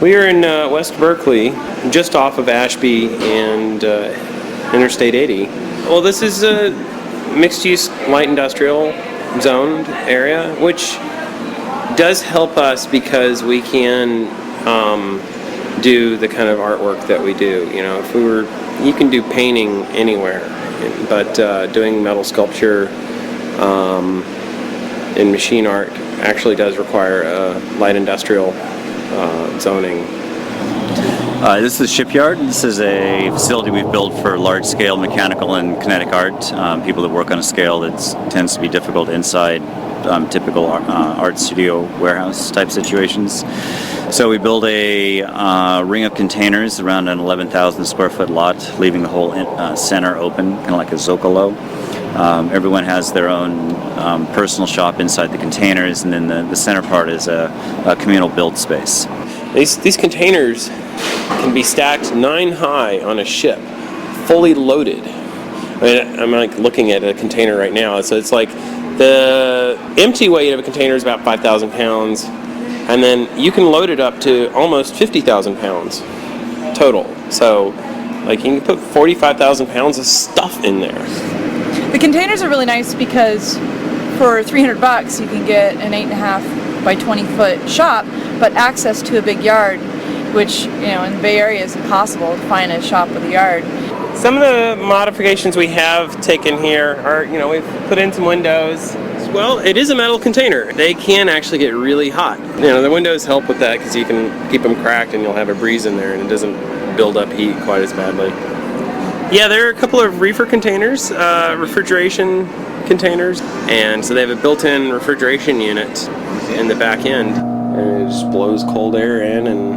We are in West Berkeley, just off of Ashby and Interstate 80. Well, this is a mixed-use light industrial zoned area, which does help us because we can do the kind of artwork that we do. You know, you can do painting anywhere, but doing metal sculpture and machine art actually does require a light industrial zoning. This is shipyard. This is a facility we've built for large-scale mechanical and kinetic art. People that work on a scale that tends to be difficult inside typical art studio warehouse type situations. So we build a ring of containers around an 11,000 square foot lot, leaving the whole center open, kind of like a Zocalo. Everyone has their own personal shop inside the containers, and then the center part is a communal build space. These containers can be stacked 9 high on a ship, fully loaded. I mean, I'm like looking at a container right now, so it's like the empty weight of a container is about 5,000 pounds, and then you can load it up to almost 50,000 pounds total. So, like, you can put 45,000 pounds of stuff in there. The containers are really nice because for $300 you can get an 8.5 by 20 foot shop, but access to a big yard, which, you know, in the Bay Area is impossible to find a shop with a yard. Some of the modifications we have taken here are, you know, we've put in some windows. Well, it is a metal container. They can actually get really hot. You know, the windows help with that because you can keep them cracked and you'll have a breeze in there and it doesn't build up heat quite as badly. Yeah, there are a couple of reefer containers, refrigeration containers, and so they have a built-in refrigeration unit in the back end, and it just blows cold air in, and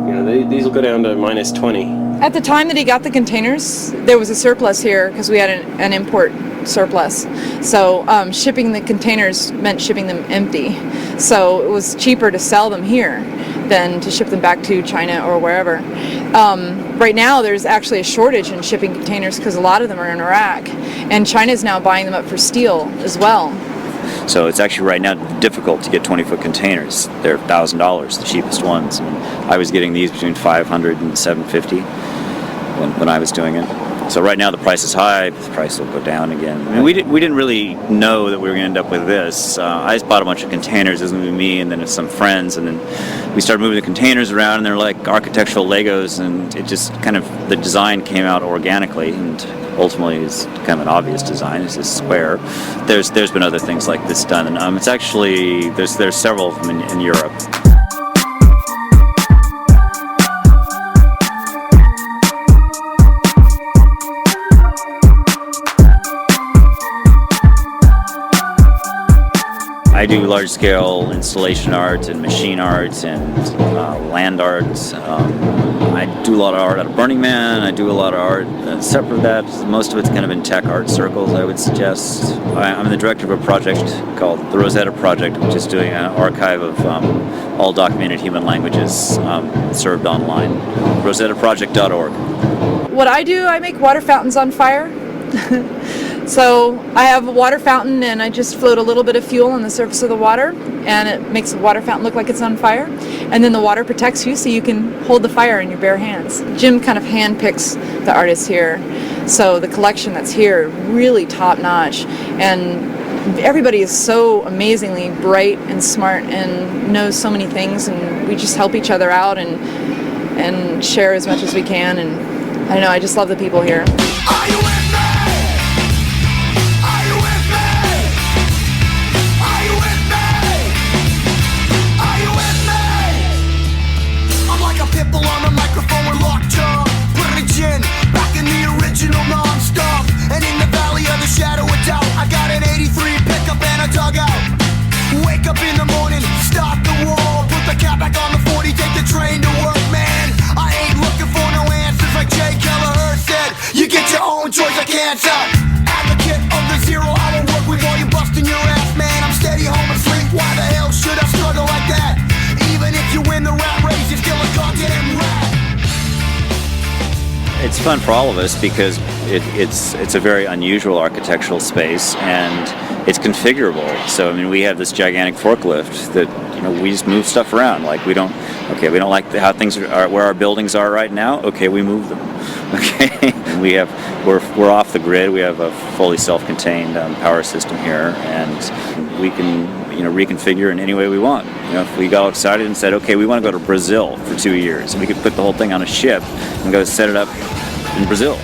you know, these will go down to minus 20. At the time that he got the containers, there was a surplus here because we had an import surplus. So shipping the containers meant shipping them empty. So it was cheaper to sell them here than to ship them back to China or wherever. Right now there's actually a shortage in shipping containers because a lot of them are in Iraq, and China's now buying them up for steel as well. So it's actually right now difficult to get 20-foot containers. They're $1,000, the cheapest ones. And I was getting these between $500 and $750 when I was doing it. So right now the price is high, but the price will go down again. I mean, we didn't really know that we were going to end up with this. I just bought a bunch of containers. It was going to be me and then some friends, and then we started moving the containers around, and they're like architectural Legos, and it just kind of, the design came out organically, and ultimately is kind of an obvious design. It's a square. There's been other things like this done, and it's actually, there's several of them in Europe. I do large-scale installation art and machine art and land art. I do a lot of art out of Burning Man. I do a lot of art separate that. Most of it's kind of in tech art circles, I would suggest. I'm the director of a project called the Rosetta Project, which is doing an archive of all documented human languages served online. rosettaproject.org. What I do, I make water fountains on fire. So I have a water fountain, and I just float a little bit of fuel on the surface of the water, and it makes the water fountain look like it's on fire. And then the water protects you so you can hold the fire in your bare hands. Jim kind of handpicks the artists here. So the collection that's here, really top notch. And everybody is so amazingly bright and smart and knows so many things, and we just help each other out and share as much as we can. And I don't know, I just love the people here. Are you with me? Are you with me? Are you with me? Are you with me? I'm like a pit bull on the microphone with lockjaw. Put a gin back in the original non-stop. And in the valley of the shadow of doubt, I got an 83 pickup and a dugout. Wake up in the morning, start the wall. Put the cap back on the 40, take the train to work, man. I ain't looking for no answers like Jay Kelleher said. You get your own choice, I can't tell. Advocate of the 0 hour work week while you busting your ass, man. I'm steady home asleep. Why the hell should I struggle like that? Even if you win the rat race, you're still a goddamn rat. It's fun for all of us because it's a very unusual architectural space, and it's configurable. So I mean, we have this gigantic forklift that we just move stuff around. Like we don't like how things are, where our buildings are right now. Okay, we move them. Okay, and we're off the grid. We have a fully self-contained power system here, and we can reconfigure in any way we want. If we got excited and said, okay, we want to go to Brazil for 2 years, we could put the whole thing on a ship and go set it up in Brazil.